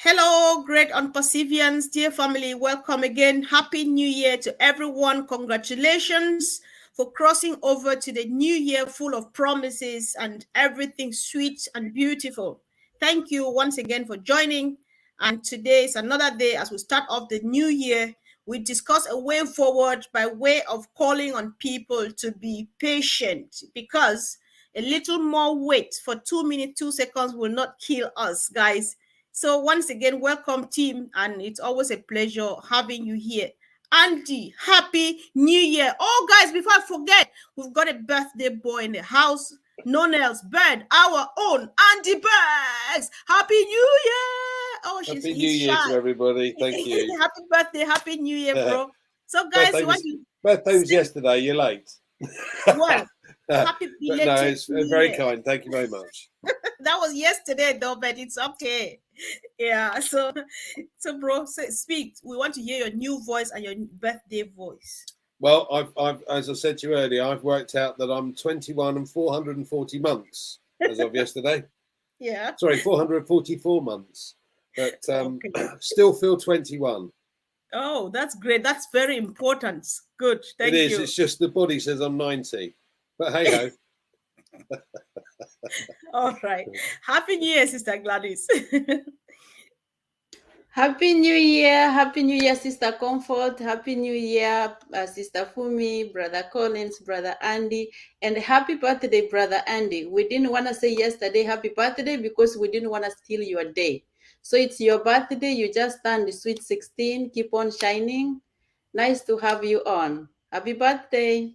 Hello, great unperseverance, dear family. Welcome again. Happy New Year to everyone. Congratulations for crossing over to the new year full of promises and everything sweet and beautiful. Thank you once again for joining. And today is another day as we start off the new year. We discuss a way forward by way of calling on people to be patient because a little more wait for 2 minutes, 2 seconds will not kill us, guys. So once again, welcome team, and it's always a pleasure having you here. Andy, happy new year. Oh guys, before I forget, we've got a birthday boy in the house. None else, Bird, our own Andy Bergs. Happy New Year. Oh, Happy New he's Year shy. to everybody. Thank you. Happy birthday, happy New Year, bro. So guys, you want to birthday was yesterday. You're late. well, happy no, belated it's New very Year. kind. Thank you very much. That was yesterday though, but it's okay. Yeah, so bro, speak. We want to hear your new voice and your birthday voice. Well, I've as I said to you earlier, I've worked out that I'm 21 and 440 months as of yesterday. Yeah. Sorry, 444 months. But still feel 21. Oh, that's great. That's very important. Good. Thank you. It is. It's just the body says I'm 90. But hey ho. All right. Happy New Year, Sister Gladys. Happy New Year, Sister Comfort. Happy New Year, Sister Fumi, Brother Collins, Brother Andy, and happy birthday, Brother Andy. We didn't want to say yesterday happy birthday because we didn't want to steal your day. So it's your birthday. You just turned sweet 16. Keep on shining. Nice to have you on. Happy birthday.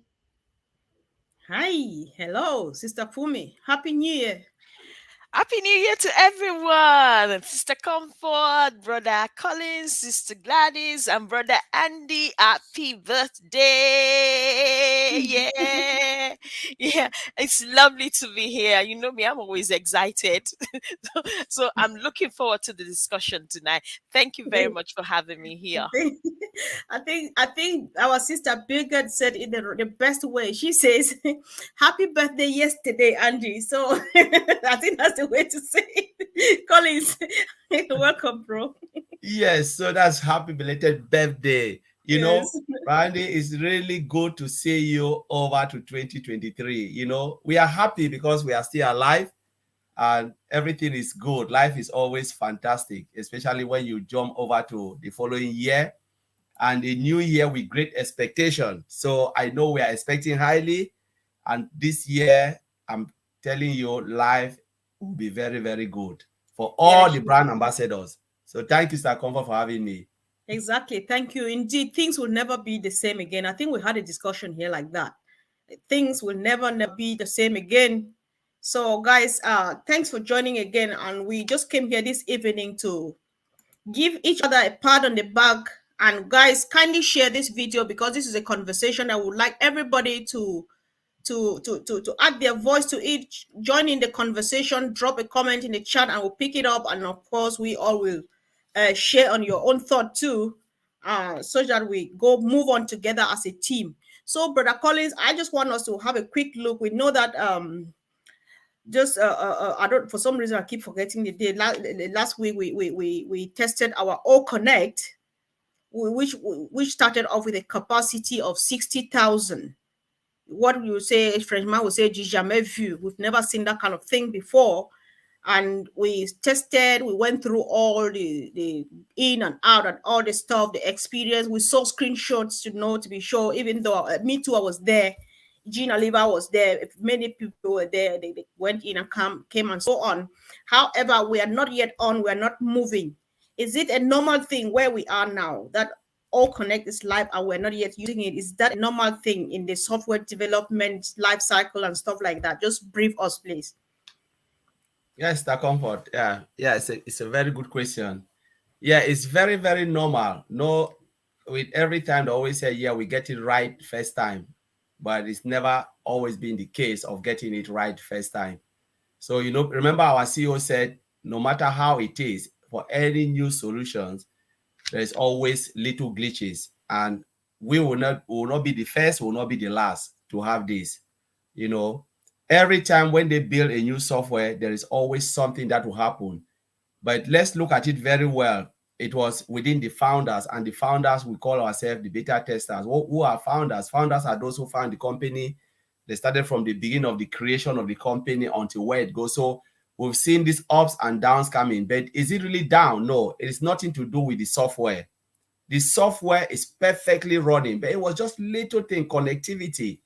Hi. Hello, Sister Fumi. Happy New Year. Happy New Year to everyone! Sister Comfort, Brother Collins, Sister Gladys, and Brother Andy. Happy birthday! Yeah, yeah. It's lovely to be here. You know me; I'm always excited. So I'm looking forward to the discussion tonight. Thank you very much for having me here. I think our sister Birgit said it the best way. She says, "Happy birthday yesterday, Andy." So I think that's the way to say it. Collins, welcome, bro. Yes, so that's happy belated birthday. You know, Randy, it's really good to see you over to 2023. You know, we are happy because we are still alive and everything is good. Life is always fantastic, especially when you jump over to the following year and a new year with great expectation. So I know we are expecting highly, and this year I'm telling you, life will be very, very good for all the brand ambassadors. So thank you, Sir Comfort, for having me. Exactly. Thank you. Indeed, things will never be the same again. I think we had a discussion here like that. Things will never be the same again. So, guys, thanks for joining again. And we just came here this evening to give each other a pat on the back. And guys, kindly share this video because this is a conversation I would like everybody to add their voice to it, join in the conversation, drop a comment in the chat, and we'll pick it up. And of course, we all will share on your own thought too, so that we move on together as a team. So, Brother Collins, I just want us to have a quick look. We know that I don't, for some reason I keep forgetting the day. Last week we tested our O Connect, which started off with a capacity of 60,000. What you say, a Frenchman would say, "J'ai jamais vu." We've never seen that kind of thing before. And we tested, we went through all the in and out and all the stuff, the experience. We saw screenshots to be sure, even though me too, I was there. Jean Oliver was there. Many people were there. They went in and came and so on. However, we are not yet on. We are not moving. Is it a normal thing where we are now that O Connect is live and we're not yet using it? Is that a normal thing in the software development life cycle and stuff like that? Just brief us, please. Yes, Sir Comfort. Yeah, it's a very good question. Yeah, it's very, very normal. No, with every time they always say, yeah, we get it right first time, but it's never always been the case of getting it right first time. So, you know, remember our CEO said, no matter how it is, for any new solutions, there's always little glitches, and we will not be the first, will not be the last to have this. You know, every time when they build a new software, there is always something that will happen. But let's look at it very well. It was within the founders, and the founders, we call ourselves the beta testers. Who are founders? Founders are those who found the company. They started from the beginning of the creation of the company until where it goes. So we've seen these ups and downs coming, but is it really down? No, it is nothing to do with the software. The software is perfectly running, but it was just little thing, connectivity.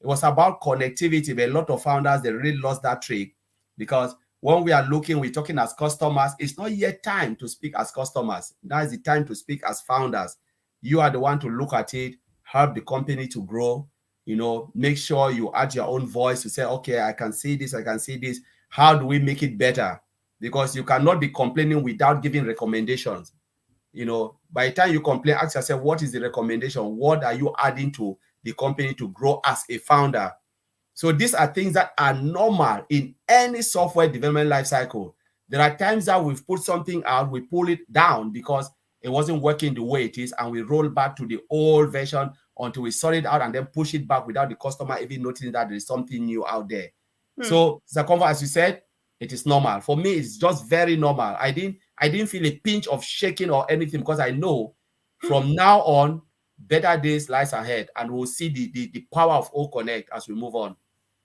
It was about connectivity, but a lot of founders, they really lost that trick, because when we are looking, we're talking as customers, it's not yet time to speak as customers. Now is the time to speak as founders. You are the one to look at it, help the company to grow, you know, make sure you add your own voice to say, okay, I can see this, I can see this. How do we make it better? Because you cannot be complaining without giving recommendations. You know, by the time you complain, ask yourself, what is the recommendation? What are you adding to the company to grow as a founder? So these are things that are normal in any software development lifecycle. There are times that we've put something out, we pull it down because it wasn't working the way it is, and we roll back to the old version until we sort it out and then push it back without the customer even noticing that there is something new out there. So, Zakonfa, as you said, it is normal. For me, it's just very normal. I didn't feel a pinch of shaking or anything, because I know from now on, better days lies ahead, and we'll see the power of O Connect as we move on.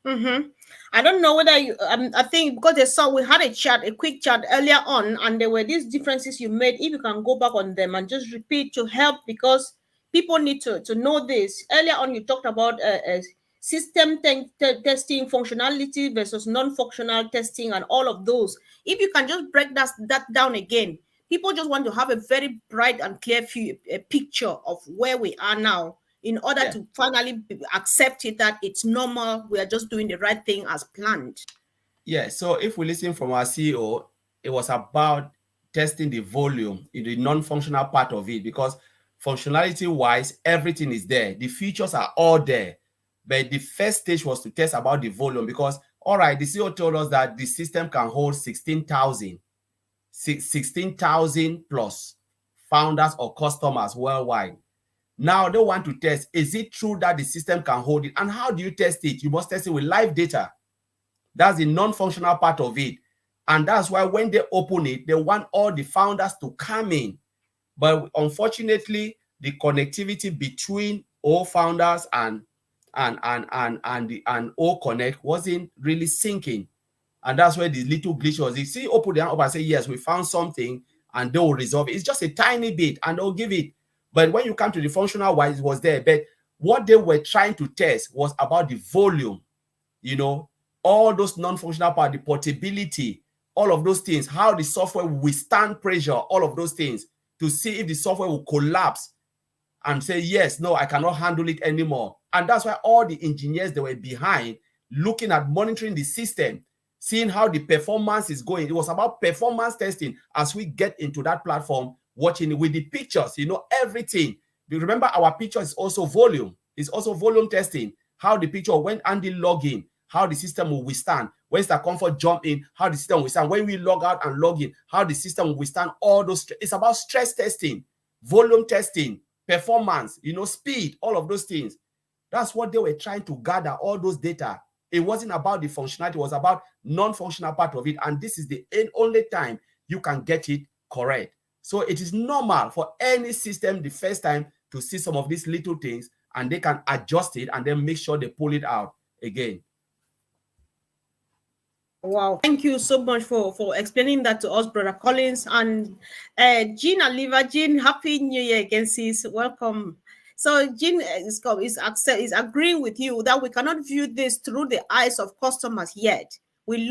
I don't know whether you, I think because we had a quick chat earlier on, and there were these differences you made. If you can go back on them and just repeat to help, because people need to know this. Earlier on, you talked about system testing, functionality versus non-functional testing, and all of those. If you can just break that down again, people just want to have a very bright and clear picture of where we are now, in order to finally accept it, that it's normal, we are just doing the right thing as planned. Yeah, so if we listen from our CEO, it was about testing the volume in the non-functional part of it, because functionality-wise, everything is there. The features are all there. But the first stage was to test about the volume, because, all right, the CEO told us that the system can hold 16,000 plus founders or customers worldwide. Now they want to test, is it true that the system can hold it? And how do you test it? You must test it with live data. That's the non-functional part of it. And that's why when they open it, they want all the founders to come in. But unfortunately, the connectivity between all founders and O Connect wasn't really syncing. And that's where the little glitch was. You see, open their hand up and say, yes, we found something, and they will resolve it. It's just a tiny bit, and they'll give it. But when you come to the functional wise, it was there. But what they were trying to test was about the volume, you know, all those non-functional part, the portability, all of those things, how the software will withstand pressure, all of those things, to see if the software will collapse and say, yes, no, I cannot handle it anymore. And that's why all the engineers that were behind, looking at monitoring the system, seeing how the performance is going. It was about performance testing as we get into that platform, watching it with the pictures, you know, everything. Remember, our picture is also volume. It's also volume testing. How the picture, when Andy log in, how the system will withstand. When Comfort jump in, how the system will withstand. When we log out and log in, how the system will withstand all those. It's about stress testing, volume testing, performance, you know, speed, all of those things. That's what they were trying to gather, all those data. It wasn't about the functionality, it was about non-functional part of it. And this is the only time you can get it correct. So it is normal for any system the first time to see some of these little things, and they can adjust it and then make sure they pull it out again. Wow, thank you so much for explaining that to us, Brother Collins. And Jean Oliver, Jean, Happy New Year again, sis. Welcome. So Jean is agreeing with you that we cannot view this through the eyes of customers yet. We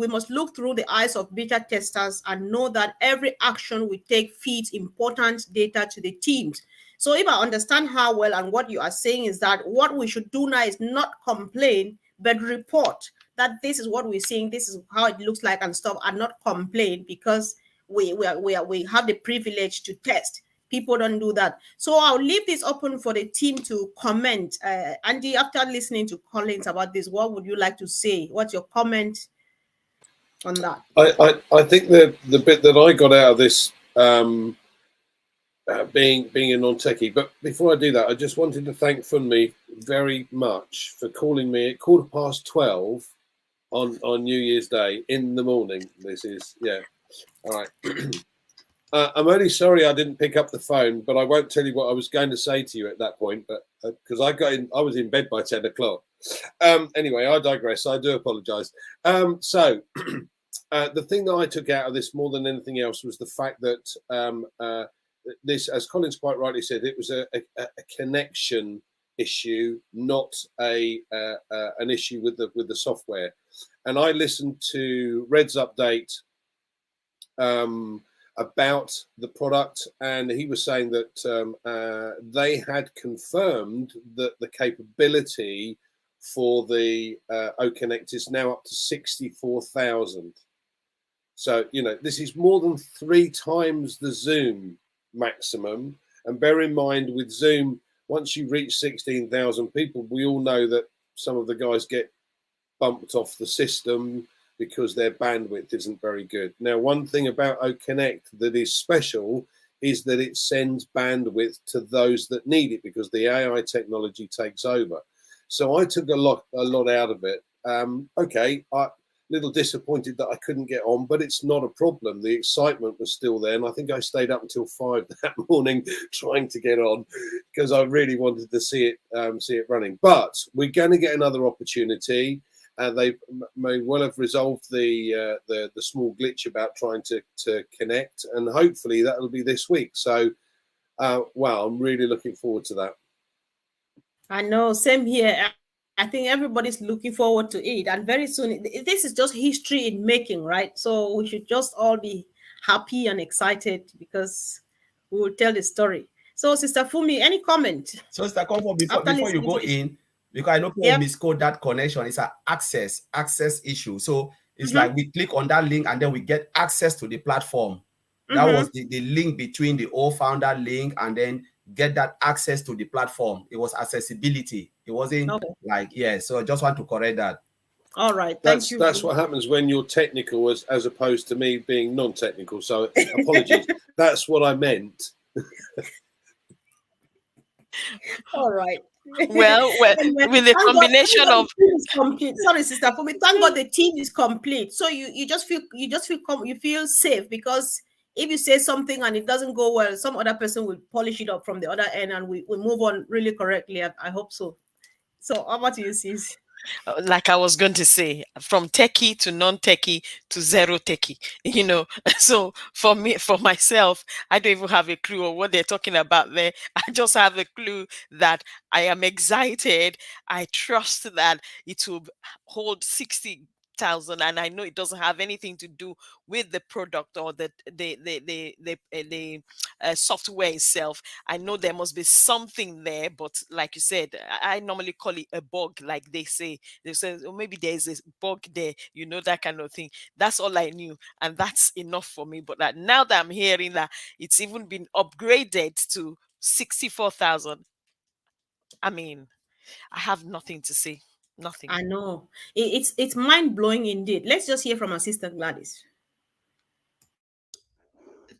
must look through the eyes of beta testers and know that every action we take feeds important data to the teams. So if I understand how well, and what you are saying is that what we should do now is not complain, but report that this is what we're seeing, this is how it looks like and stuff, and not complain, because we have the privilege to test. People don't do that. So I'll leave this open for the team to comment. Andy, after listening to Collins about this, what would you like to say? What's your comment on that? I think the bit that I got out of this, being a non-techie, but before I do that, I just wanted to thank Funmi very much for calling me at 12:15 on New Year's Day in the morning. This is, yeah. All right. I'm only sorry I didn't pick up the phone, but I won't tell you what I was going to say to you at that point. But because I was in bed by 10 o'clock. Anyway, I digress. I do apologise. So the thing that I took out of this more than anything else was the fact that this, as Colin's quite rightly said, it was a connection issue, not an issue with the software. And I listened to Red's update about the product, and he was saying that they had confirmed that the capability for the OConnect is now up to 64,000. So, you know, this is more than 3 times the Zoom maximum. And bear in mind, with Zoom, once you reach 16,000 people, we all know that some of the guys get bumped off the system because their bandwidth isn't very good. Now, one thing about OConnect that is special is that it sends bandwidth to those that need it, because the AI technology takes over. So I took a lot out of it. Okay, a little disappointed that I couldn't get on, but it's not a problem. The excitement was still there, and I think I stayed up until 5 that morning trying to get on because I really wanted to see it running. But we're going to get another opportunity. They may well have resolved the small glitch about trying to connect, and hopefully that will be this week. So, wow, I'm really looking forward to that. I know, same here. I think everybody's looking forward to it, and very soon, this is just history in making, right? So we should just all be happy and excited because we will tell the story. So, Sister Fumi, any comment? So, Sister Comfort, before you go in, because I know people miscode that connection. It's an access issue. So it's like we click on that link and then we get access to the platform. That was the link between the old founder link and then get that access to the platform. It was accessibility. It wasn't like, so I just want to correct that. All right. Thank you. That's what happens when you're technical as opposed to me being non-technical. So apologies. That's what I meant. All right. Well, with the combination of sorry, Sister Fumi, thank God the team is complete. So you feel safe, because if you say something and it doesn't go well, some other person will polish it up from the other end, and we move on really correctly. I hope so. So how about you, sis? Like I was going to say, from techie to non-techie to zero techie, you know. So for myself, I don't even have a clue of what they're talking about there. I just have a clue that I am excited. I trust that it will hold 60,000, and I know it doesn't have anything to do with the product or the software itself. I know there must be something there, but like you said, I normally call it a bug. Like they say, oh, maybe there is a bug there, you know, that kind of thing. That's all I knew, and that's enough for me. But that now that I'm hearing that it's even been upgraded to 64,000, I mean, I have nothing to say. Nothing. I know. It's mind-blowing indeed. Let's just hear from our sister Gladys.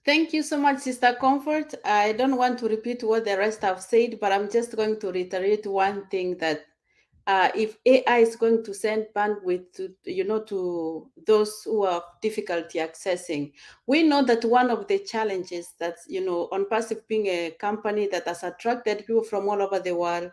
Thank you so much, Sister Comfort. I don't want to repeat what the rest have said, but I'm just going to reiterate one thing, that if AI is going to send bandwidth to those who have difficulty accessing, we know that one of the challenges that, on Passive being a company that has attracted people from all over the world,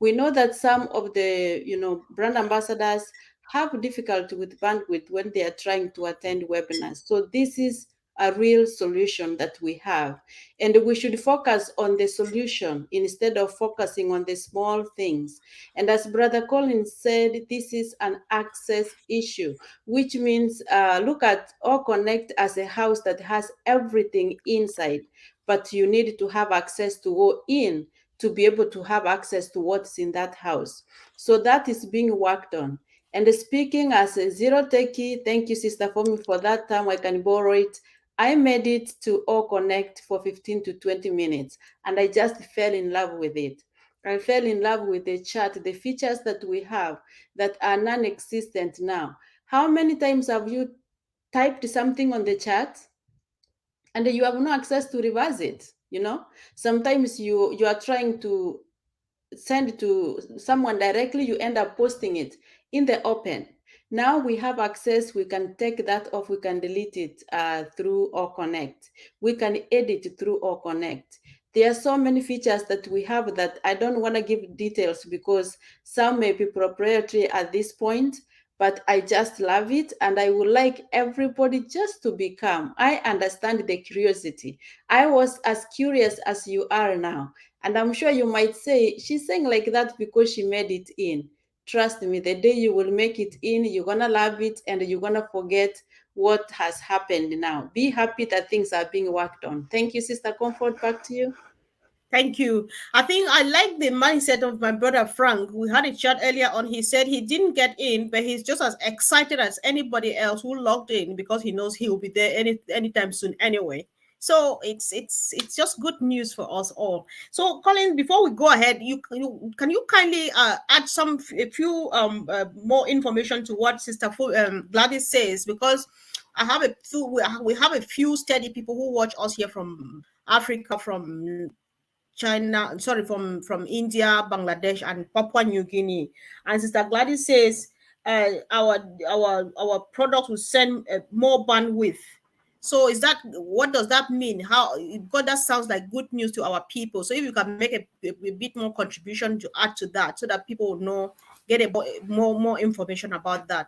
we know that some of the, brand ambassadors have difficulty with bandwidth when they are trying to attend webinars. So this is a real solution that we have, and we should focus on the solution instead of focusing on the small things. And as Brother Collins said, this is an access issue, which means look at OConnect as a house that has everything inside, but you need to have access to go in to be able to have access to what's in that house. So that is being worked on. And speaking as a zero techie, thank you, Sister Fumi, for that time. I can borrow it. I made it to OConnect for 15 to 20 minutes, and I just fell in love with it. I fell in love with the chat, the features that we have that are non-existent now. How many times have you typed something on the chat and you have no access to reverse it? Sometimes you are trying to send to someone directly, you end up posting it in the open. Now we have access, we can take that off, we can delete it through OrConnect. We can edit through OrConnect. There are so many features that we have that I don't want to give details because some may be proprietary at this point, but I just love it. And I would like everybody just to be calm. I understand the curiosity. I was as curious as you are now. And I'm sure you might say, she's saying like that because she made it in. Trust me, the day you will make it in, you're going to love it and you're going to forget what has happened now. Be happy that things are being worked on. Thank you, Sister Comfort. Back to you. Thank you. I think I like the mindset of my brother Frank. We had a chat earlier on. He said he didn't get in, but he's just as excited as anybody else who logged in because he knows he'll be there anytime soon anyway. So it's just good news for us all. So Colin, before we go ahead, can you kindly add a few more information to what Sister Gladys says, because I have we have a few steady people who watch us here from Africa, from China, sorry, from India, Bangladesh, and Papua New Guinea. And Sister Gladys says our product will send more bandwidth. So what does that mean? God, that sounds like good news to our people. So if you can make a bit more contribution to add to that, so that people will know, get more information about that,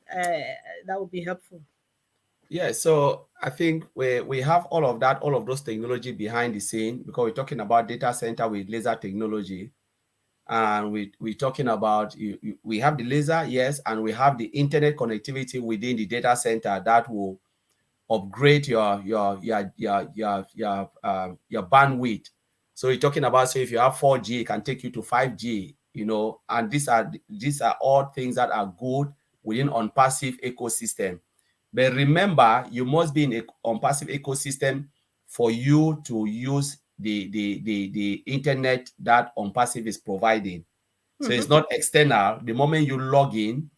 that would be helpful. Yeah, so I think we have all of those technology behind the scene, because we're talking about data center with laser technology, and we're talking about we have the laser, yes, and we have the internet connectivity within the data center that will upgrade your bandwidth. So you're talking about, say, if you have 4G, it can take you to 5G, and these are all things that are good within OnPassive ecosystem. But remember, you must be in a OnPassive ecosystem for you to use the internet that OnPassive is providing. So it's not external. The moment you log in,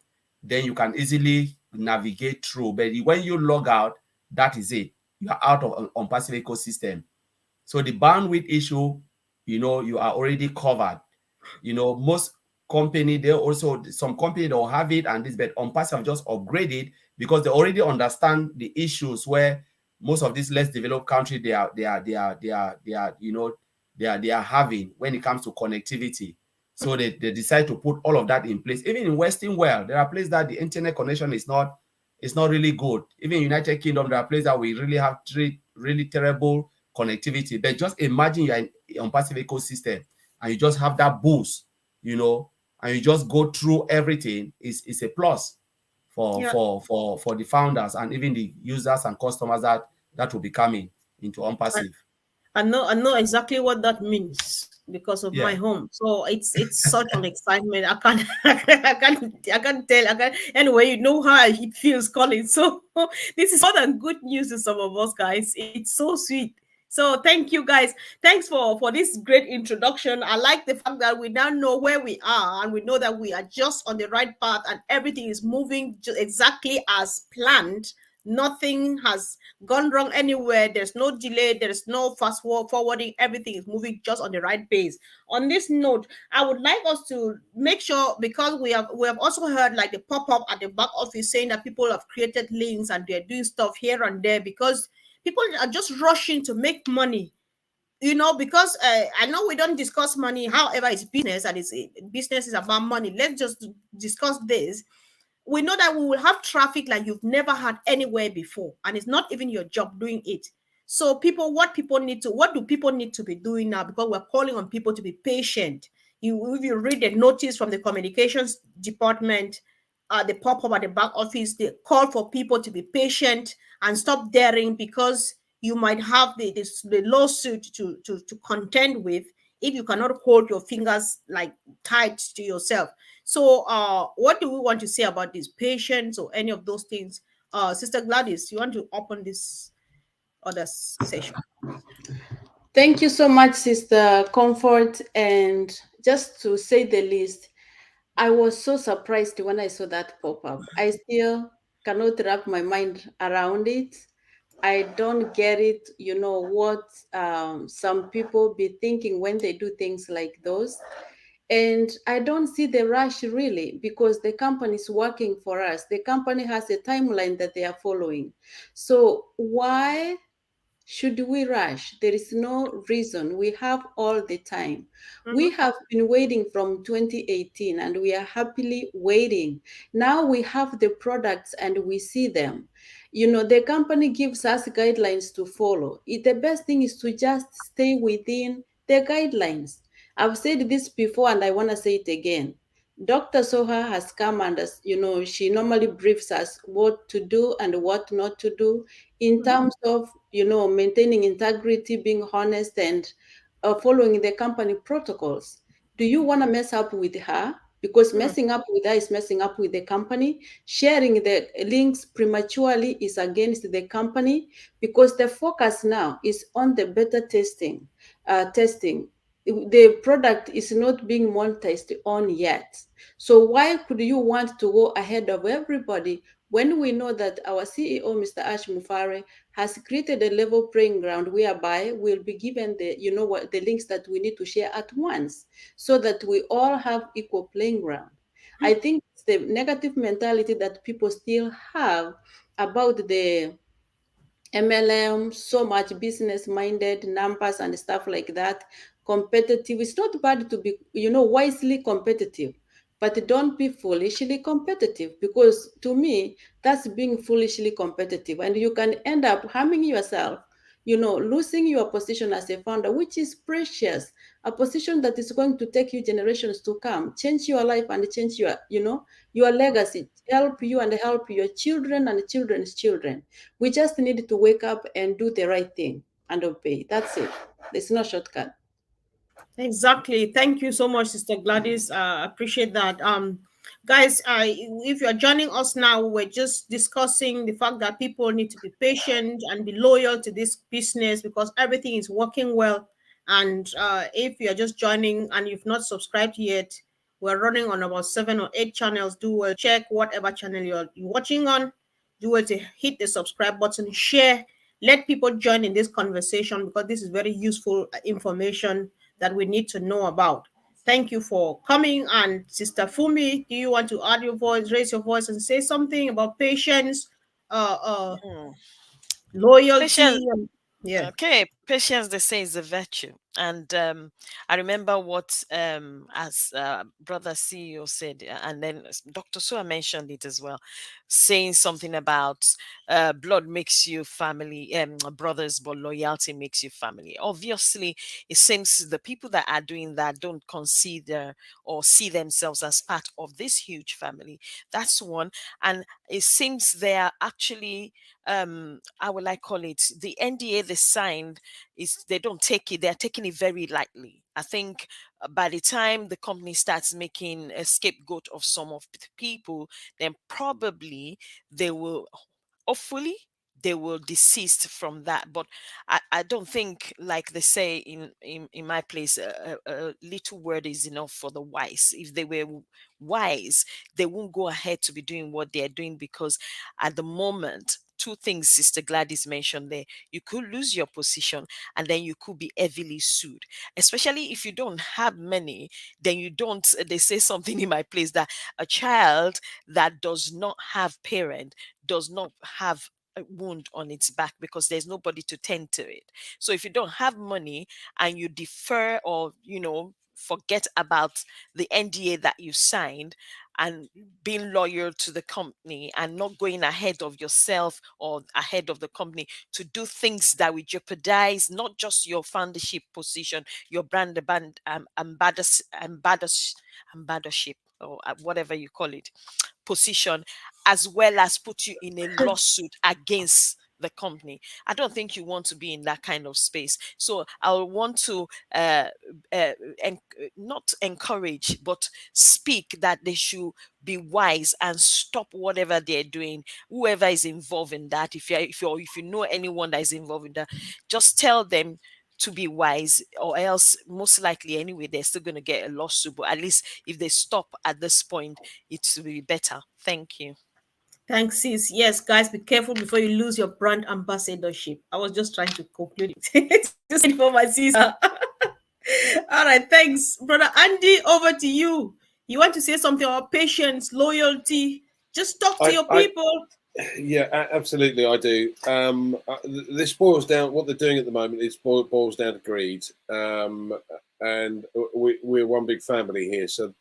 then you can easily navigate through. But when you log out, that is it. You are out of OnPassive ecosystem. So the bandwidth issue, you are already covered. Most company, some company don't have it, and this, but OnPassive have just upgraded because they already understand the issues where most of these less developed countries they are having when it comes to connectivity. So they decide to put all of that in place. Even in Western world, there are places that the internet connection is not really good. Even in United Kingdom, there are places that we really have really terrible connectivity. But just imagine you're in OnPassive ecosystem and you just have that boost, and you just go through everything. Is a plus for the founders and even the users and customers that will be coming into OnPassive. I know exactly what that means because of my home. So it's such an excitement. I can't tell. Anyway, you know how it feels, Colin. So this is more than good news to some of us, guys. It's so sweet. So thank you, guys. Thanks for this great introduction. I like the fact that we now know where we are, and we know that we are just on the right path and everything is moving exactly as planned. Nothing has gone wrong anywhere. There's no delay. There's no fast forwarding. Everything is moving just on the right pace. On this note, I would like us to make sure, because we have also heard like the pop-up at the back office saying that people have created links and they're doing stuff here and there because people are just rushing to make money. Because I know we don't discuss money. However, it's business, and business is about money. Let's just discuss this. We know that we will have traffic like you've never had anywhere before, and it's not even your job doing it. So what do people need to be doing now? Because we're calling on people to be patient. If you read the notice from the communications department, the pop-up at the back office, they call for people to be patient and stop daring, because you might have the lawsuit to contend with if you cannot hold your fingers like tight to yourself. So what do we want to say about this, patience or any of those things? Sister Gladys, you want to open this other session? Thank you so much, Sister Comfort. And just to say the least, I was so surprised when I saw that pop-up. I still cannot wrap my mind around it. I don't get it, what some people be thinking when they do things like those. And I don't see the rush really, because the company is working for us. The company has a timeline that they are following. So why should we rush? There is no reason. We have all the time. We have been waiting from 2018 and we are happily waiting. Now we have the products and we see them. You know, the company gives us guidelines to follow. The best thing is to just stay within the guidelines. I've said this before and I want to say it again. Dr. Soha has come and, you know, she normally briefs us what to do and what not to do in terms of, you know, maintaining integrity, being honest, and following the company protocols. Do you want to mess up with her? Because messing up with her is messing up with the company. Sharing the links prematurely is against the company, because the focus now is on the beta testing. The product is not being monetized on yet. So why could you want to go ahead of everybody when we know that our CEO, Mr. Ash Mufare, has created a level playing ground whereby we'll be given the, you know what, the links that we need to share at once, so that we all have equal playing ground. I think it's the negative mentality that people still have about the MLM, so much business minded, numbers and stuff like that. Competitive. It's not bad to be, you know, wisely competitive, but don't be foolishly competitive, because to me, that's being foolishly competitive. And you can end up harming yourself, you know, losing your position as a founder, which is precious, a position that is going to take you generations to come, change your life and change your, you know, your legacy, help you and help your children and children's children. We just need to wake up and do the right thing and obey. That's it. There's no shortcut. Exactly. Thank you so much, Sister Gladys. Appreciate that. Guys, if you're joining us now, we're just discussing the fact that people need to be patient and be loyal to this business because everything is working well. And if you're just joining and you've not subscribed yet, we're running on about 7 or 8 channels. Do well, check whatever channel you're watching on. Do well to hit the subscribe button, share, let people join in this conversation because this is very useful information that we need to know about. Thank you for coming. And Sister Fumi, do you want to add your voice, raise your voice, and say something about patience, loyalty? Patience. Yeah. Okay, patience, they say, is a virtue. And I remember what, as Brother CEO said, and then Dr. Sua mentioned it as well, saying something about blood makes you family, brothers, but loyalty makes you family. Obviously, it seems the people that are doing that don't consider or see themselves as part of this huge family. That's one. And it seems they are actually, how will I call it, the NDA they signed is, they don't take it, they're taking it very lightly. I think by the time the company starts making a scapegoat of some of the people, then probably they will, hopefully they will desist from that. But I don't think, like they say in my place, a little word is enough for the wise. If they were wise, they won't go ahead to be doing what they're doing, because at the moment, two things Sister Gladys mentioned there: you could lose your position, and then you could be heavily sued. Especially if you don't have money, then you don't. They say something in my place that a child that does not have parent does not have a wound on its back, because there's nobody to tend to it. So if you don't have money and you defer, or forget about the NDA that you signed, and being loyal to the company and not going ahead of yourself or ahead of the company to do things that will jeopardize not just your foundership position, your brand ambassadorship, or whatever you call it, position, as well as put you in a lawsuit against the company. I don't think you want to be in that kind of space. So I want to not encourage, but speak that they should be wise and stop whatever they're doing. Whoever is involved in that, if you know anyone that is involved in that, just tell them to be wise, or else most likely anyway they're still going to get a lawsuit. But at least if they stop at this point, it will be better. Thank you. Thanks, sis. Yes, guys, be careful before you lose your brand ambassadorship. I was just trying to conclude it. Just for my sister. All right, thanks, Brother Andy. Over to you. You want to say something about patience, loyalty? Just talk to your people. Yeah, absolutely, I do. This boils down. What they're doing at the moment is boils down to greed, and we're one big family here. So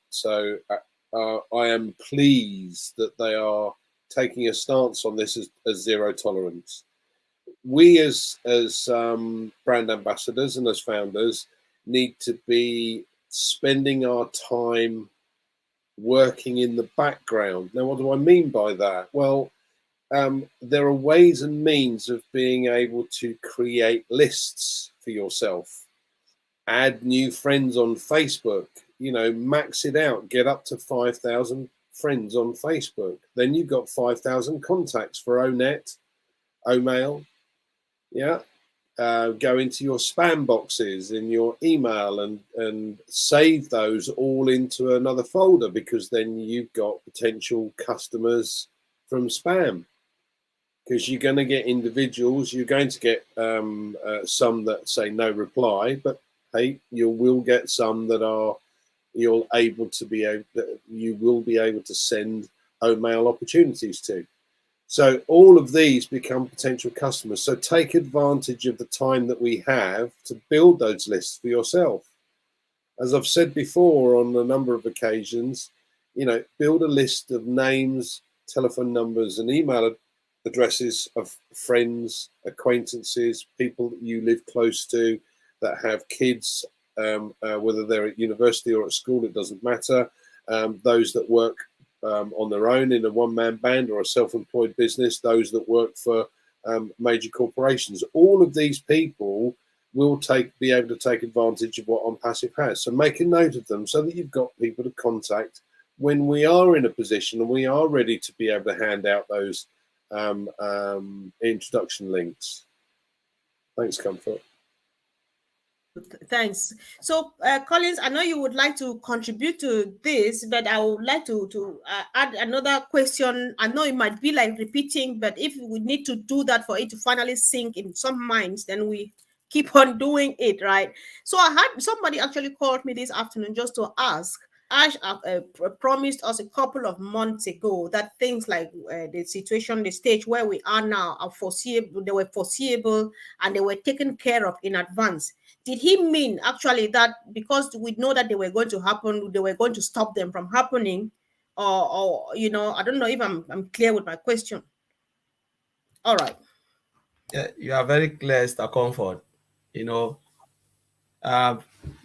I am pleased that they are taking a stance on this as zero tolerance. We as brand ambassadors and as founders need to be spending our time working in the background. Now, what do I mean by that? Well, there are ways and means of being able to create lists for yourself, add new friends on Facebook, you know, max it out, get up to 5,000 friends on Facebook. Then you've got 5,000 contacts for ONET, OMail, yeah. Go into your spam boxes in your email and save those all into another folder, because then you've got potential customers from spam. Because you're going to get individuals, you're going to get some that say no reply, but hey, you will get some that are you will be able to send OMail opportunities to. So all of these become potential customers. So take advantage of the time that we have to build those lists for yourself. As I've said before on a number of occasions, you know, build a list of names, telephone numbers, and email addresses of friends, acquaintances, people that you live close to that have kids, whether they're at university or at school, it doesn't matter. Those that work on their own in a one-man band or a self-employed business, those that work for major corporations. All of these people will be able to take advantage of what OnPassive has. So make a note of them so that you've got people to contact when we are in a position and we are ready to be able to hand out those introduction links. Thanks, Comfort. Thanks. So, Collins, I know you would like to contribute to this, but I would like to add another question. I know it might be like repeating, but if we need to do that for it to finally sink in some minds, then we keep on doing it, right? So I had somebody actually called me this afternoon just to ask. Ash promised us a couple of months ago that things like the situation, the stage where we are now are foreseeable, they were foreseeable and they were taken care of in advance. Did he mean actually that because we know that they were going to happen, they were going to stop them from happening? Or you know, I don't know if I'm clear with my question. All right. Yeah, you are very clear, Mr. Comfort. You know,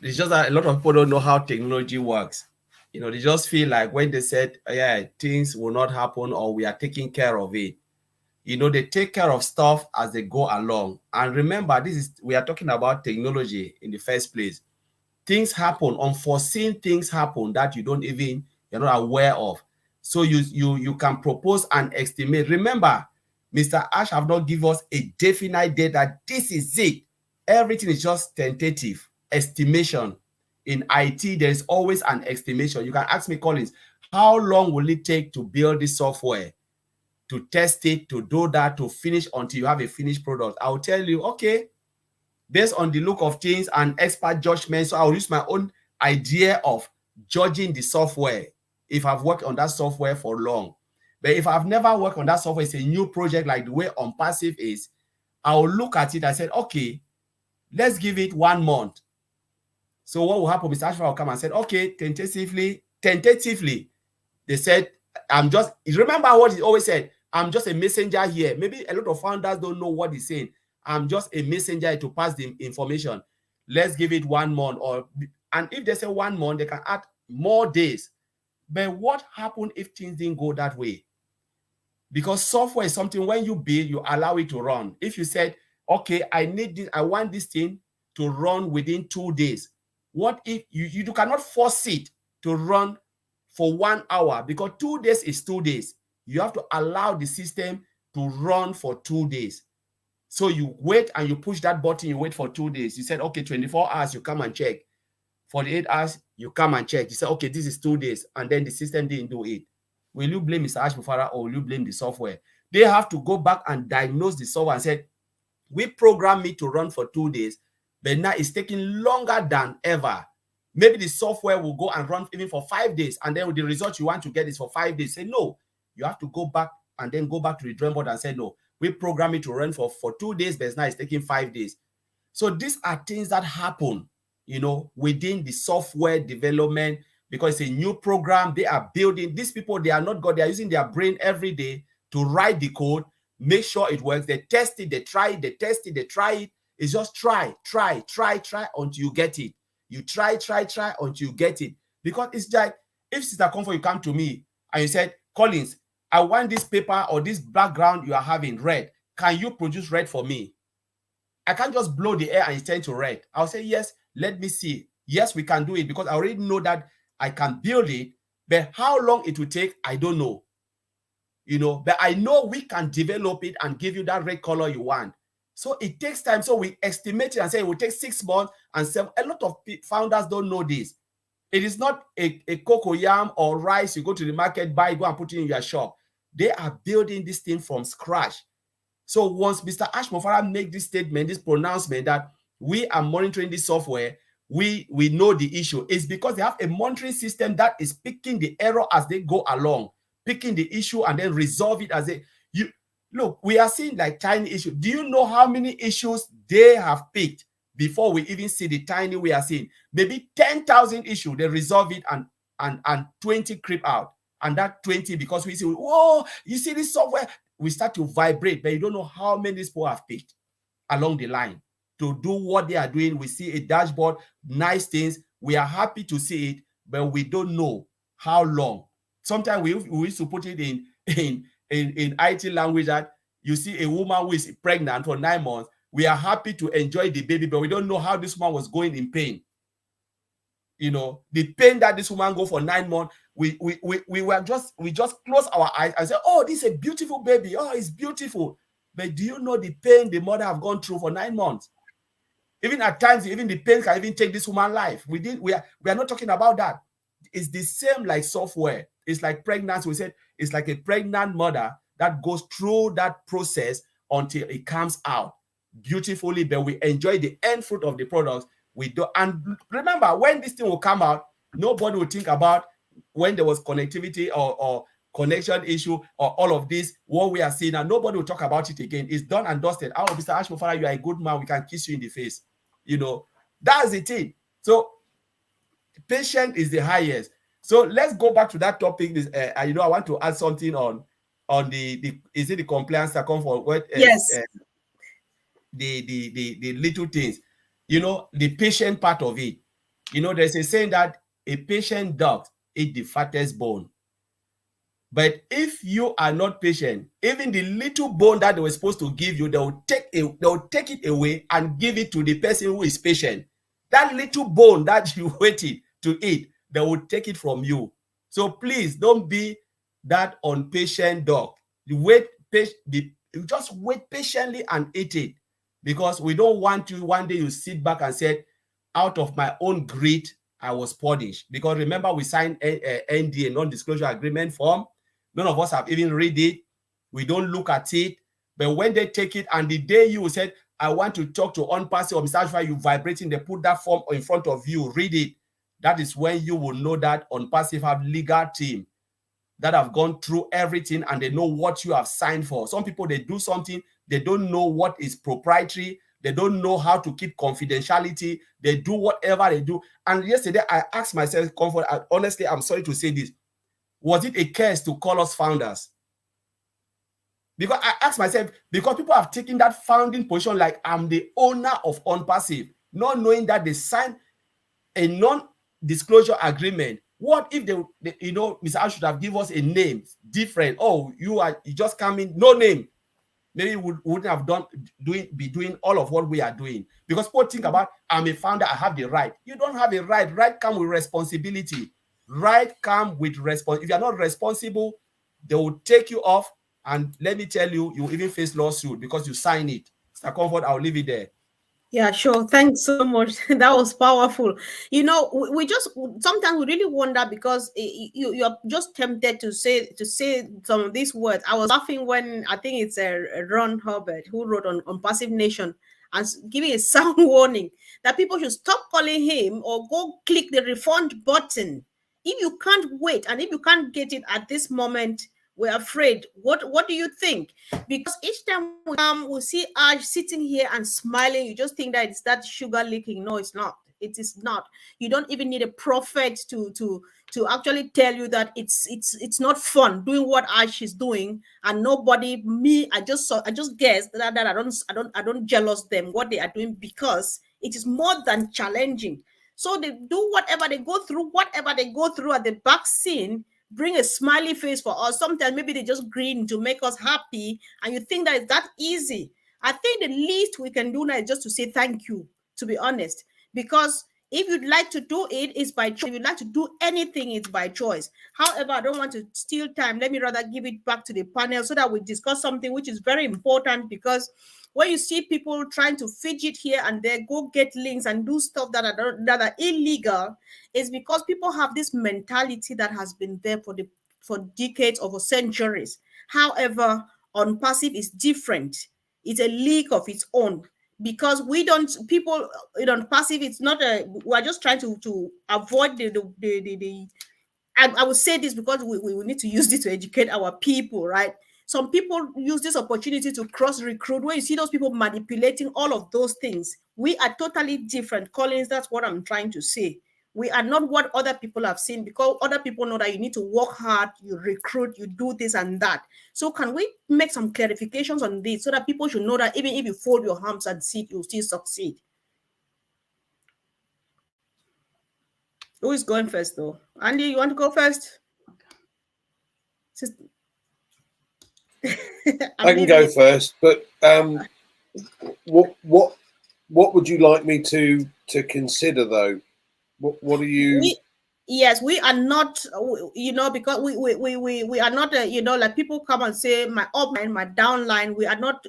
it's just that a lot of people don't know how technology works. You know, they just feel like when they said, yeah, things will not happen or we are taking care of it. You know, they take care of stuff as they go along. And remember, we are talking about technology in the first place. Things happen, unforeseen things happen that you're not aware of. So you can propose and estimate. Remember, Mr. Ash have not given us a definite date that this is it. Everything is just tentative estimation. In IT, there is always an estimation. You can ask me, Collins, how long will it take to build this software, to test it, to do that, to finish until you have a finished product? I'll tell you, okay, based on the look of things and expert judgment. So I'll use my own idea of judging the software if I've worked on that software for long. But if I've never worked on that software, it's a new project like the way OnPassive is, I'll look at it and say, okay, let's give it 1 month. So what will happen? Mr. Ashford will come and say, okay, tentatively, they said, remember what he always said, I'm just a messenger here. Maybe a lot of founders don't know what he's saying. I'm just a messenger to pass the information. Let's give it 1 month, and if they say 1 month, they can add more days. But what happened if things didn't go that way? Because software is something when you build, you allow it to run. If you said, okay, I want this thing to run within 2 days. What if you cannot force it to run for 1 hour? Because 2 days is 2 days. You have to allow the system to run for 2 days. So you wait and you push that button, you wait for 2 days. You said, okay, 24 hours, you come and check. 48 hours, you come and check. You say, okay, this is 2 days. And then the system didn't do it. Will you blame Mr. Ash Mufara or will you blame the software? They have to go back and diagnose the software and say, we programmed it to run for 2 days, but now it's taking longer than ever. Maybe the software will go and run even for 5 days, and then the result you want to get is for 5 days. Say no, you have to go back and then go back to the drawing board and say no. We program it to run for 2 days, but now it's taking 5 days. So these are things that happen, you know, within the software development, because it's a new program they are building. These people, they are not God. They are using their brain every day to write the code, make sure it works. They test it, they try it, they test it, they try it. It's just try until you get it. You try until you get it. Because it's like, if Sister Comfort, you come to me and you said, Collins, I want this paper or this background you are having red. Can you produce red for me? I can't just blow the air and it turns to red. I'll say, yes, let me see. Yes, we can do it, because I already know that I can build it. But how long it will take, I don't know. You know, but I know we can develop it and give you that red color you want. So it takes time. So we estimate it and say it will take 6 months and 7. A lot of founders don't know this. It is not a cocoyam or rice you go to the market, buy, go and put it in your shop. They are building this thing from scratch. So once Mr. Ashmore Farah make this statement, this pronouncement that we are monitoring this software, we know the issue. It's because they have a monitoring system that is picking the error as they go along, picking the issue and then resolve it as they. Look, we are seeing like tiny issues. Do you know how many issues they have picked before we even see the tiny we are seeing? Maybe 10,000 issues, they resolve it and 20 creep out. And that 20, because we see, oh, you see this software, we start to vibrate, but you don't know how many people have picked along the line to do what they are doing. We see a dashboard, nice things. We are happy to see it, but we don't know how long. Sometimes we used to put it in IT language that you see a woman who is pregnant for 9 months. We are happy to enjoy the baby, but we don't know how this woman was going in pain. You know, the pain that this woman go for 9 months, we just close our eyes and say, oh, this is a beautiful baby. Oh, it's beautiful. But do you know the pain the mother have gone through for 9 months? Even at times, even the pain can even take this woman's life. We are not talking about that. It's the same like software. It's like pregnancy. We said it's like a pregnant mother that goes through that process until it comes out beautifully, but we enjoy the end fruit of the products. We do, and remember, when this thing will come out, nobody will think about when there was connectivity or connection issue or all of this, what we are seeing, and nobody will talk about it again. It's done and dusted. Oh, Mr. Ashmore Farah, you are a good man. We can kiss you in the face. You know, that's the thing. So patient is the highest. So let's go back to that topic. This, you know, I want to add something on the is it the compliance that come for what? Yes. The little things, you know, the patient part of it. You know, there's a saying that a patient dog eat the fattest bone. But if you are not patient, even the little bone that they were supposed to give you, they'll take it away and give it to the person who is patient. That little bone that you waited to eat, they will take it from you. So please don't be that impatient dog. You just wait patiently and eat it, because we don't want you one day you sit back and say, out of my own greed, I was punished. Because remember, we signed a NDA, non-disclosure agreement form. None of us have even read it. We don't look at it. But when they take it, and the day you said, I want to talk to OnPassive or Mr. Ashford, you vibrating, they put that form in front of you, read it. That is when you will know that OnPassive have legal team that have gone through everything and they know what you have signed for. Some people, they do something, they don't know what is proprietary. They don't know how to keep confidentiality. They do whatever they do. And yesterday, I asked myself, honestly, I'm sorry to say this. Was it a curse to call us founders? Because I asked myself, because people have taken that founding position like I'm the owner of OnPassive, not knowing that they signed a non-disclosure agreement. What if they you know, Mr. Ash should have given us a name different? Oh, you just come in, no name. Maybe we wouldn't have be doing all of what we are doing. Because people think about, I'm a founder, I have the right. You don't have a right. Right comes with responsibility. Right comes with responsibility. If you are not responsible, they will take you off. And let me tell you, you will even face lawsuit because you sign it. Mr. Comfort, I'll leave it there. Yeah, sure. Thanks so much. That was powerful. You know, we just sometimes we really wonder, because you're just tempted to say some of these words. I was laughing when I think it's Ron Hubbard who wrote on Passive Nation, as giving a sound warning that people should stop calling him or go click the refund button. If you can't wait and if you can't get it at this moment, we're afraid. What do you think? Because each time we come, we see Ash sitting here and smiling. You just think that it's that sugar leaking. No, it's not. It is not. You don't even need a prophet to actually tell you that it's not fun doing what Ash is doing, and nobody, me, I just guess that I don't jealous them what they are doing, because it is more than challenging. So they do whatever they go through, at the back scene, bring a smiley face for us. Sometimes maybe they just grin to make us happy, and you think that it's that easy. I think the least we can do now is just to say thank you, to be honest, because if you'd like to do it, it's by choice. If you'd like to do anything, it's by choice. However, I don't want to steal time. Let me rather give it back to the panel so that we discuss something which is very important, because when you see people trying to fidget here and there, go get links and do stuff that are illegal, is because people have this mentality that has been there for decades or for centuries. However, on passive is different. It's a league of its own, because we don't, people, on passive, it's not we're just trying to avoid the I would say this because we need to use this to educate our people, right? Some people use this opportunity to cross recruit. When you see those people manipulating all of those things, we are totally different. Collins, that's what I'm trying to say. We are not what other people have seen, because other people know that you need to work hard, you recruit, you do this and that. So can we make some clarifications on this so that people should know that even if you fold your arms and sit, you'll still succeed? Who is going first, though? Andy, you want to go first? I can go first, but what would you like me to consider, though? What are you? Yes, we are not, because we are not, like people come and say my upline, my downline. We are not,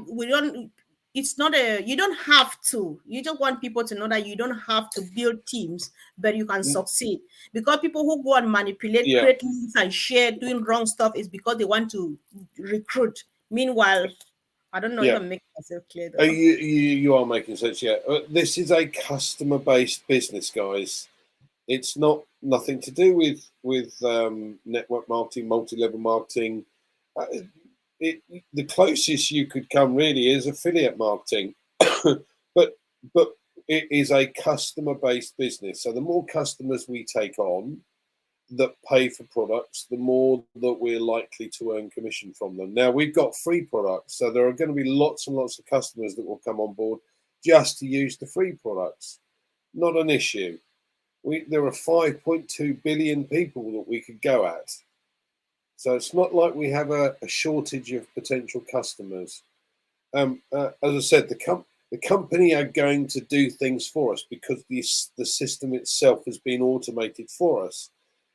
we don't. It's not you don't have to. You just want people to know that you don't have to build teams, but you can succeed. Because people who go and manipulate, create links and share, doing wrong stuff is because they want to recruit. Meanwhile, I don't know if I'm making myself clear, though. You are making sense, yeah. This is a customer-based business, guys. It's nothing to do with network marketing, multi-level marketing. The closest you could come really is affiliate marketing, but it is a customer-based business. So the more customers we take on that pay for products, the more that we're likely to earn commission from them. Now, we've got free products, so there are going to be lots and lots of customers that will come on board just to use the free products. Not an issue. There are 5.2 billion people that we could go at. So it's not like we have a shortage of potential customers. As I said, the company are going to do things for us because the system itself has been automated for us.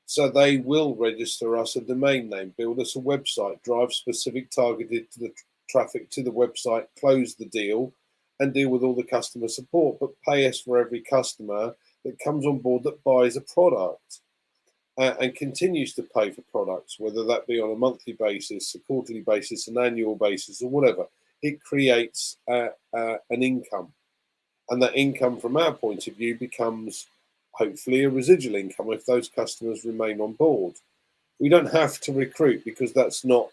So they will register us a domain name, build us a website, drive specific targeted to the traffic to the website, close the deal, and deal with all the customer support, but pay us for every customer that comes on board that buys a product and continues to pay for products, whether that be on a monthly basis, a quarterly basis, an annual basis, or whatever. It creates an income. And that income, from our point of view, becomes hopefully a residual income if those customers remain on board. We don't have to recruit because that's nothing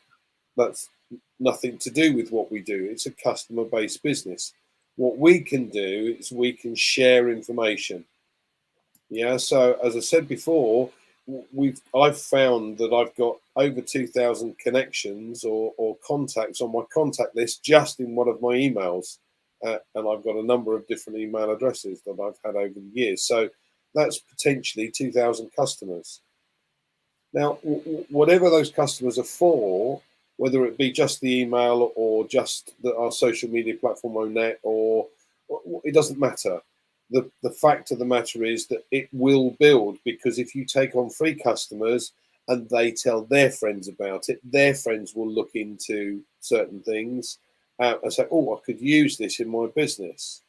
to do with what we do. It's a customer-based business. What we can do is we can share information. Yeah, so as I said before, I've found that I've got over 2,000 connections or contacts on my contact list just in one of my emails. And I've got a number of different email addresses that I've had over the years. So that's potentially 2,000 customers. Now, whatever those customers are for, whether it be just the email or just our social media platform Onet, or it doesn't matter. The fact of the matter is that it will build, because if you take on free customers and they tell their friends about it, their friends will look into certain things and say, oh, I could use this in my business.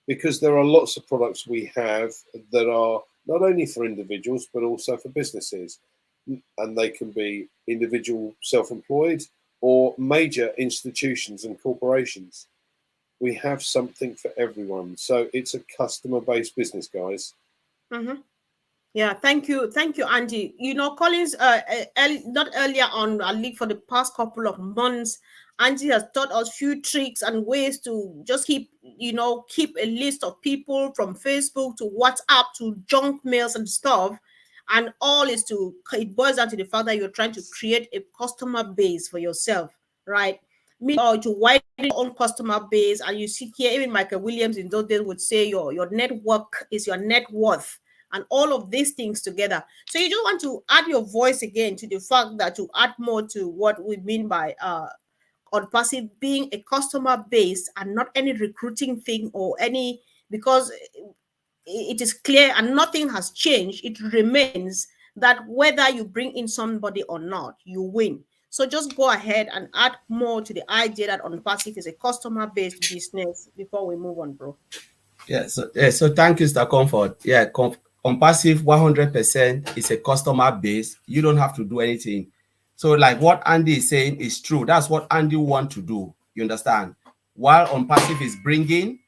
Because there are lots of products we have that are not only for individuals, but also for businesses. And they can be individual self-employed or major institutions and corporations. we have something for everyone. So it's a customer-based business, guys. Mm-hmm. Yeah, thank you, Andy. You know, Collins, not earlier on, I think for the past couple of months, Andy has taught us few tricks and ways to just keep a list of people from Facebook to WhatsApp to junk mails and stuff, and all is it boils down to the fact that you're trying to create a customer base for yourself, right? Or to widen your own customer base, and you see here, even Michael Williams in those days would say your network is your net worth, and all of these things together. So you just want to add your voice again to the fact that to add more to what we mean by on passive being a customer base and not any recruiting thing or any, because it is clear and nothing has changed. It remains that whether you bring in somebody or not, you win. So just go ahead and add more to the idea that on passive is a customer-based business before we move on, bro. So thank you, Mr. Comfort. Yeah, on passive 100% is a customer base. You don't have to do anything. So like what Andy is saying is true. That's what Andy wants to do. You understand? While on passive is bringing,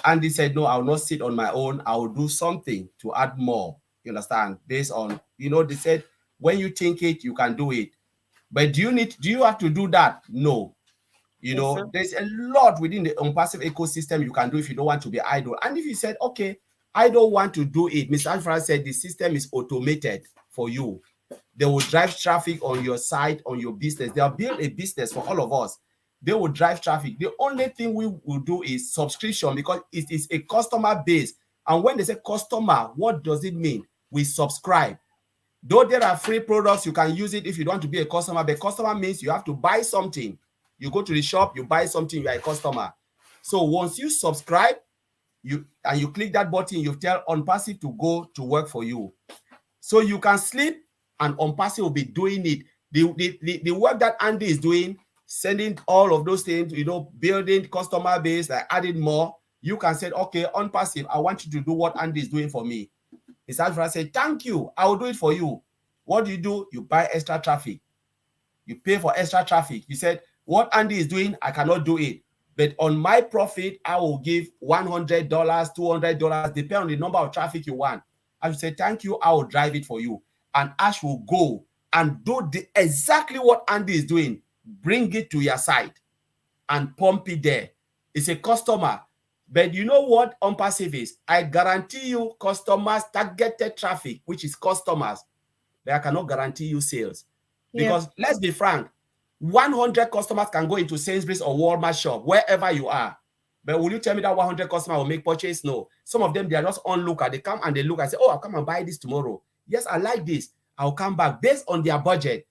Andy said, no, I will not sit on my own. I will do something to add more. You understand? Based on, they said, when you think it, you can do it. But do you have to do that? No. There's a lot within the on-passive ecosystem you can do if you don't want to be idle. And if you said, okay, I don't want to do it, Mr. Alfred said the system is automated for you. They will drive traffic on your site, on your business. They'll build a business for all of us. They will drive traffic. The only thing we will do is subscription, because it is a customer base. And when they say customer, what does it mean? We subscribe. Though there are free products, you can use it if you don't want to be a customer. But customer means you have to buy something. You go to the shop, you buy something, you are a customer. So once you subscribe, you click that button, you tell OnPassive to go to work for you. So you can sleep and OnPassive will be doing it. The work that Andy is doing, sending all of those things, building customer base, like adding more, you can say, okay, OnPassive, I want you to do what Andy is doing for me. It's Alfred I say, thank you, I will do it for you. What do? You buy extra traffic. You pay for extra traffic. You said, what Andy is doing, I cannot do it. But on my profit, I will give $100, $200, depending on the number of traffic you want. I will say, thank you, I will drive it for you. And Ash will go and do exactly what Andy is doing. Bring it to your site and pump it there. It's a customer. But you know what OnPassive is? I guarantee you customers, targeted traffic, which is customers. But I cannot guarantee you sales. Because let's be frank, 100 customers can go into Sainsbury's or Walmart shop, wherever you are. But will you tell me that 100 customers will make purchase? No. Some of them, they are just on looker. They come and they look and say, oh, I'll come and buy this tomorrow. Yes, I like this. I'll come back based on their budget.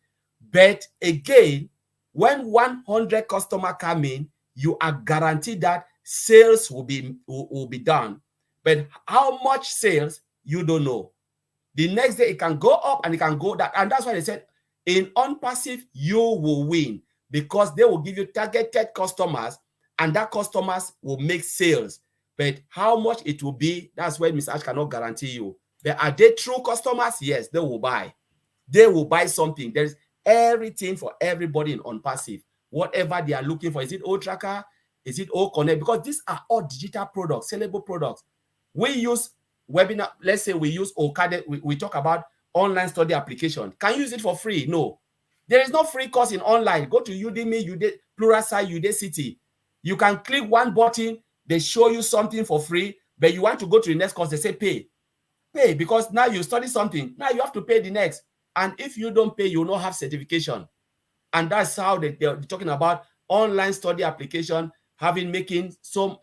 But again, when 100 customers come in, you are guaranteed that sales will be done. But how much sales, you don't know. The next day, it can go up and it can go down. And that's why they said, in OnPassive, you will win, because they will give you targeted customers and that customers will make sales. But how much it will be, that's where Mr. Ash cannot guarantee you. But are they true customers? Yes, they will buy. They will buy something. There's everything for everybody in OnPassive. Whatever they are looking for. Is it OTracker? Is it OConnect? Because these are all digital products, sellable products. We use webinar. Let's say we use Okade. We talk about online study application. Can you use it for free? No. There is no free course in online. Go to Udemy, Pluralsight, Udacity. You can click one button, they show you something for free, but you want to go to the next course, they say pay. Pay, because now you study something. Now you have to pay the next. And if you don't pay, you will not have certification. And that's how they're talking about online study application, making some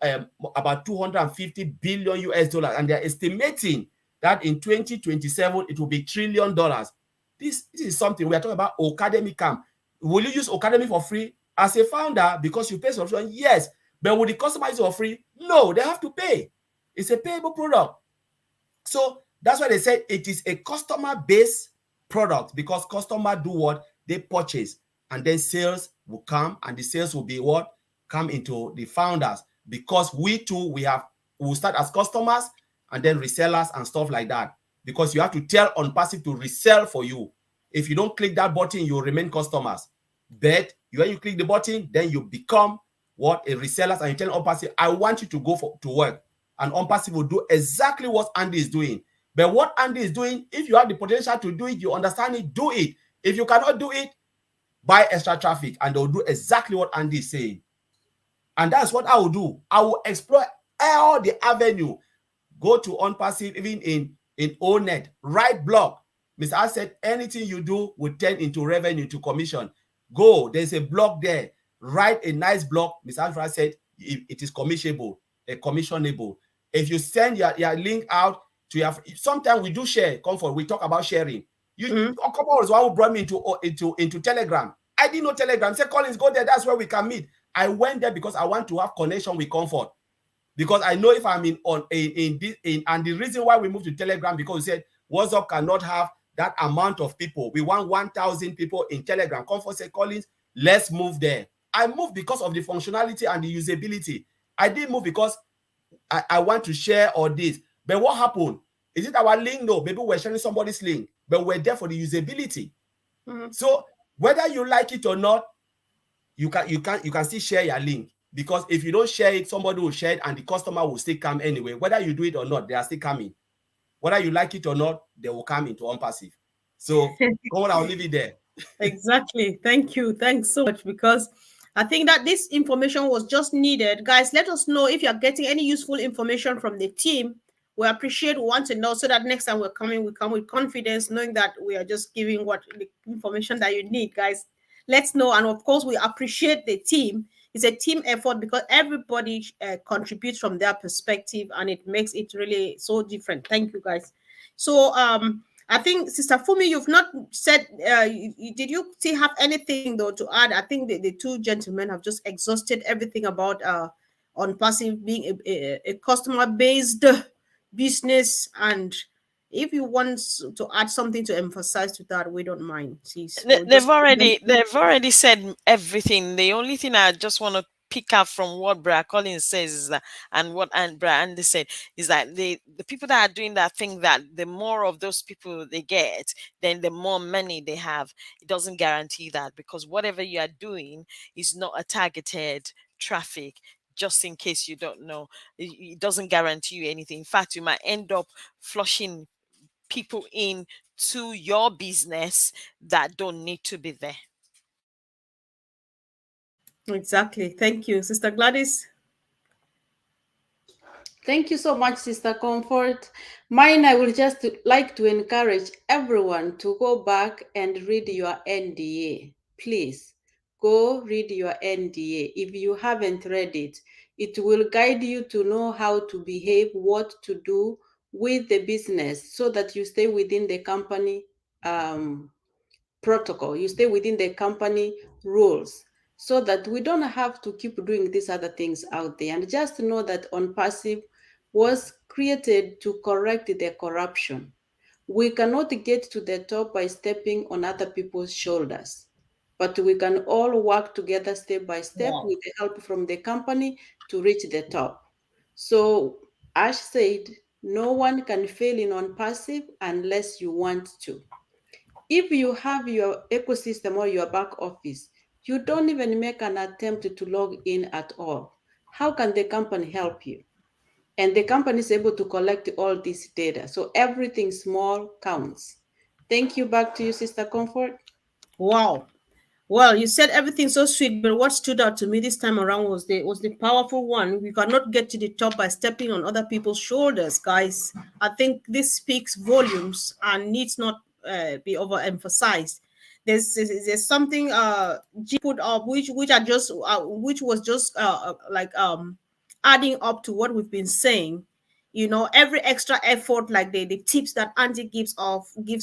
about 250 billion US dollars. And they're estimating that in 2027, it will be $1 trillion. This is something we are talking about. Academy Camp. Will you use Academy for free? As a founder, because you pay subscription, yes. But will the customer use it for free? No, they have to pay. It's a payable product. So that's why they said it is a customer-based product, because customers do what? They purchase. And then sales will come, and the sales will be what? Come into the founders. Because we too, we'll start as customers and then resellers and stuff like that. Because you have to tell OnPassive to resell for you. If you don't click that button, you'll remain customers. But when you click the button, then you become what a resellers, and you tell OnPassive, I want you to go to work, and OnPassive will do exactly what Andy is doing. But what Andy is doing, if you have the potential to do it, you understand it, do it. If you cannot do it, buy extra traffic, and they'll do exactly what Andy is saying. And that's what I will do. I will explore all the avenue. Go to OnPassive, even in ONET, write blog. Mr. I said, anything you do will turn into revenue, to commission. Go, there's a blog there. Write a nice blog. Mr. Alfred said, it is commissionable. If you send your link out to your, sometimes we do share, comfort, we talk about sharing. A couple of us who brought me into Telegram. I didn't know Telegram. Say, Collins, go there, that's where we can meet. I went there because I want to have connection with Comfort. Because I know if I'm and the reason why we moved to Telegram, because we said WhatsApp cannot have that amount of people. We want 1,000 people in Telegram. Comfort said, Collins, let's move there. I moved because of the functionality and the usability. I didn't move because I want to share all this. But what happened? Is it our link? No, maybe we're sharing somebody's link, but we're there for the usability. So whether you like it or not, you can still share your link. Because if you don't share it, somebody will share it and the customer will still come anyway. Whether you do it or not, they are still coming. Whether you like it or not, they will come into OnPassive. So I'll leave it there. Exactly. Thank you. Thanks so much, because I think that this information was just needed. Guys, let us know if you're getting any useful information from the team. We appreciate, we want to know, so that next time we're coming, we come with confidence, knowing that we are just giving what the information that you need, guys. Let's know. And of course, we appreciate the team. It's a team effort because everybody contributes from their perspective, and it makes it really so different. Thank you, guys. So I think, Sister Fumi, you've not said, did you still have anything though to add? I think the two gentlemen have just exhausted everything about OnPassive being a customer-based business, and if you want to add something to emphasize to that, we don't mind. They've already said everything. The only thing I just want to pick up from what Brother Collins says is that, and what Brother Andy said, is that the people that are doing that think that the more of those people they get, then the more money they have. It doesn't guarantee that, because whatever you are doing is not a targeted traffic. Just in case you don't know, it doesn't guarantee you anything. In fact, you might end up flushing people in to your business that don't need to be there. Exactly. Thank you, Sister Gladys. Thank you so much, Sister Comfort. Mine, I would just like to encourage everyone to go back and read your NDA. Please go read your NDA. If you haven't read it, it will guide you to know how to behave, what to do with the business, so that you stay within the company protocol, you stay within the company rules, so that we don't have to keep doing these other things out there. And just know that OnPassive was created to correct the corruption. We cannot get to the top by stepping on other people's shoulders, but we can all work together step by step with the help from the company to reach the top. So Ash said, no one can fail in OnPassive unless you want to. If you have your ecosystem or your back office, you don't even make an attempt to log in at all, how can the company help you? And the company is able to collect all this data. So everything small counts. Thank you. Back to you, Sister Comfort. Wow. Well, you said everything so sweet, but what stood out to me this time around was the powerful one. We cannot get to the top by stepping on other people's shoulders, guys. I think this speaks volumes and needs not be overemphasized. There's something G put up which was just adding up to what we've been saying. You know, every extra effort, like the tips that Andy gives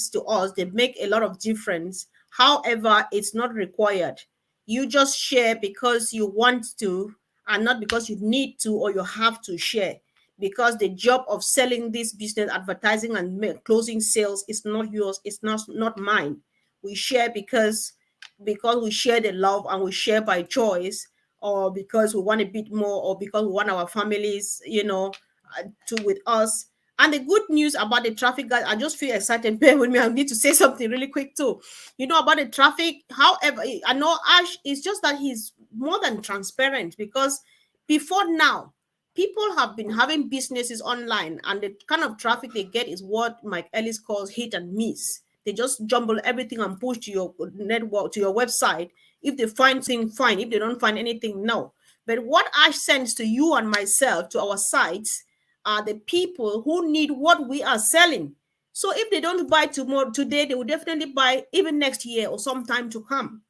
to us, they make a lot of difference. However, it's not required. You just share because you want to, and not because you need to or you have to share. Because the job of selling this business, advertising and closing sales is not yours, it's not mine. We share because we share the love, and we share by choice, or because we want a bit more, or because we want our families, to with us. And the good news about the traffic, guys, I just feel excited. Bear with me. I need to say something really quick too. You know about the traffic. However, I know Ash is just that he's more than transparent, because before now, people have been having businesses online, and the kind of traffic they get is what Mike Ellis calls hit and miss. They just jumble everything and push to your network, to your website. If they find something, fine. If they don't find anything, no. But what Ash sends to you and myself, to our sites, are the people who need what we are selling. So if they don't buy tomorrow, today, they will definitely buy even next year or sometime to come,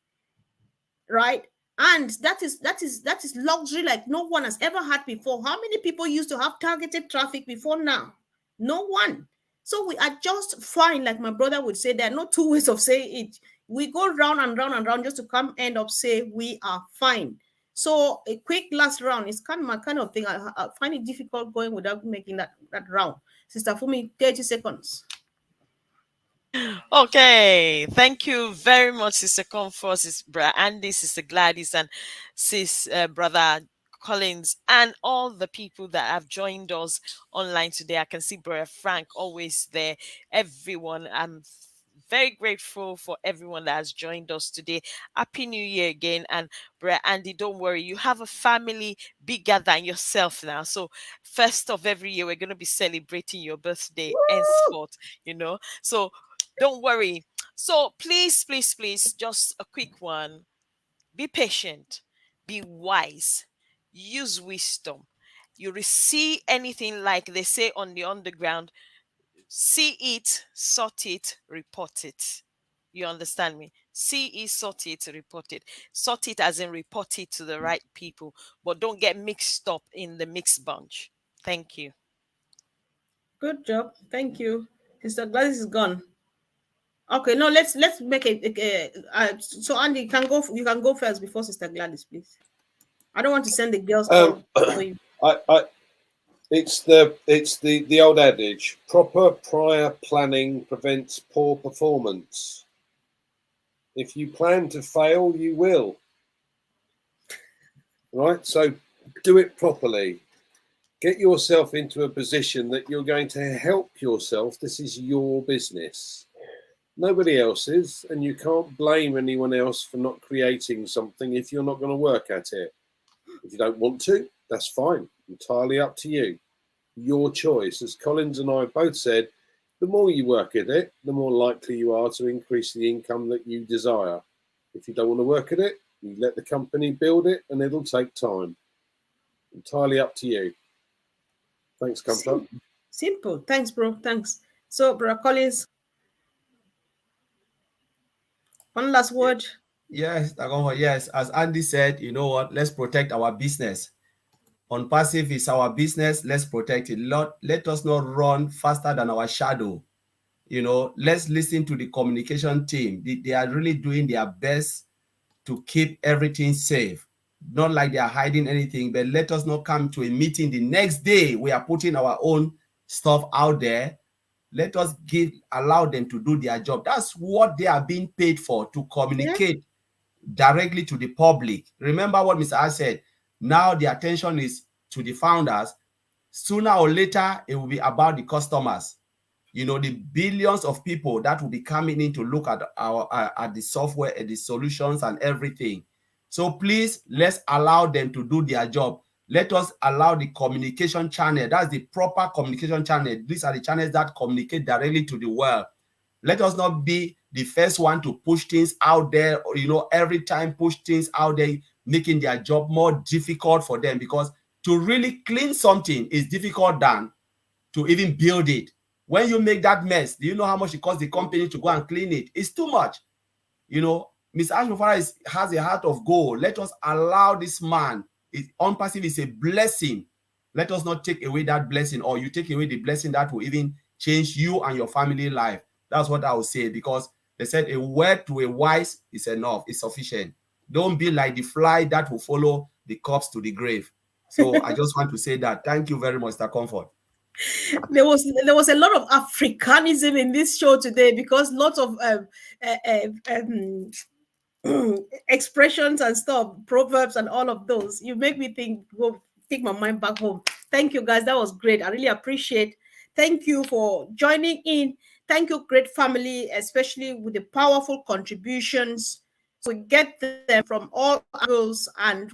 right? And that is luxury like no one has ever had before. How many people used to have targeted traffic before now? No one. So we are just fine, like my brother would say. There are no two ways of saying it. We go round and round and round just to come end up say we are fine. So a quick last round is kind of my kind of thing. I find it difficult going without making that round. Sister Fumi, 30 seconds. Okay, thank you very much, Sister Comfort, Sister Brother Andy, Sister Gladys, and Brother Collins, and all the people that have joined us online today. I can see Brother Frank always there. Everyone, I'm very grateful for everyone that has joined us today. Happy New Year again. And Brother Andy, don't worry, you have a family bigger than yourself now. So first of every year, we're going to be celebrating your birthday henceforth, you know. So don't worry. So please, please, please, just a quick one. Be patient, be wise, use wisdom. You receive anything, like they say on the underground, see it, sort it, report it. You understand me? See it, sort it, report it. Sort it as in report it to the right people, but don't get mixed up in the mixed bunch. Thank you. Good job. Thank you. Sister Gladys is gone. Okay, no, let's make so Andy, you can go first before Sister Gladys, please. I don't want to send the girls for you. It's the old adage: proper prior planning prevents poor performance. If you plan to fail, you will. Right? So do it properly. Get yourself into a position that you're going to help yourself. This is your business. Nobody else's, and you can't blame anyone else for not creating something if you're not going to work at it. If you don't want to, that's fine. Entirely up to you. Your choice. As Collins and I both said, the more you work at it, the more likely you are to increase the income that you desire. If you don't want to work at it, you let the company build it, and it'll take time. Entirely up to you. Thanks, Comfort. Simple. Thanks, bro. Thanks. So, Brother Collins, one last word. Yes, yes. As Andy said, you know what? Let's protect our business. On passive is our business. Let's protect it. Let us not run faster than our shadow. You know, let's listen to the communication team. They are really doing their best to keep everything safe. Not like they are hiding anything, but let us not come to a meeting the next day. We are putting our own stuff out there. Let us allow them to do their job. That's what they are being paid for, to communicate directly to the public. Remember what Mr. Ash said. Now the attention is to the founders. Sooner or later, it will be about the customers. You know, the billions of people that will be coming in to look at the software and the solutions and everything. So please, let's allow them to do their job. Let us allow the communication channel. That's the proper communication channel. These are the channels that communicate directly to the world. Let us not be the first one to push things out there, or, you know, every time push things out there, making their job more difficult for them, because to really clean something is difficult than to even build it. When you make that mess, do you know how much it costs the company to go and clean it? It's too much. You know, Mr. Ashmofara has a heart of gold. Let us allow this man. On passive is a blessing. Let us not take away that blessing, or you take away the blessing that will even change you and your family life. That's what I would say, because they said a word to a wise is enough, it's sufficient. Don't be like the fly that will follow the corpse to the grave. So I just want to say that. Thank you very much, Mr. Comfort. There was a lot of Africanism in this show today, because lots of expressions and stuff, proverbs and all of those. You make me think, go take my mind back home. Thank you, guys. That was great. I really appreciate Thank you for joining in. Thank you, great family, especially with the powerful contributions. We get them from all angles, and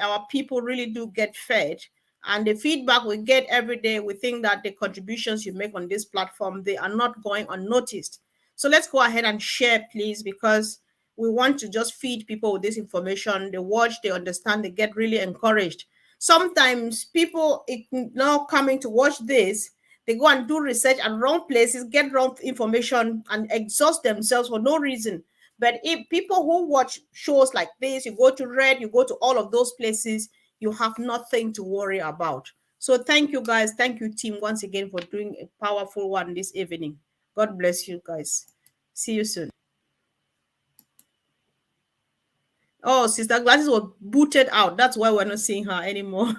our people really do get fed. And the feedback we get every day, we think that the contributions you make on this platform, they are not going unnoticed. So let's go ahead and share, please, because we want to just feed people with this information. They watch, they understand, they get really encouraged. Sometimes people now coming to watch this, they go and do research at wrong places, get wrong information, and exhaust themselves for no reason. But if people who watch shows like this, you go to Red, you go to all of those places, you have nothing to worry about. So thank you, guys. Thank you, team, once again for doing a powerful one this evening. God bless you, guys. See you soon. Oh, Sister Gladys was booted out. That's why we're not seeing her anymore.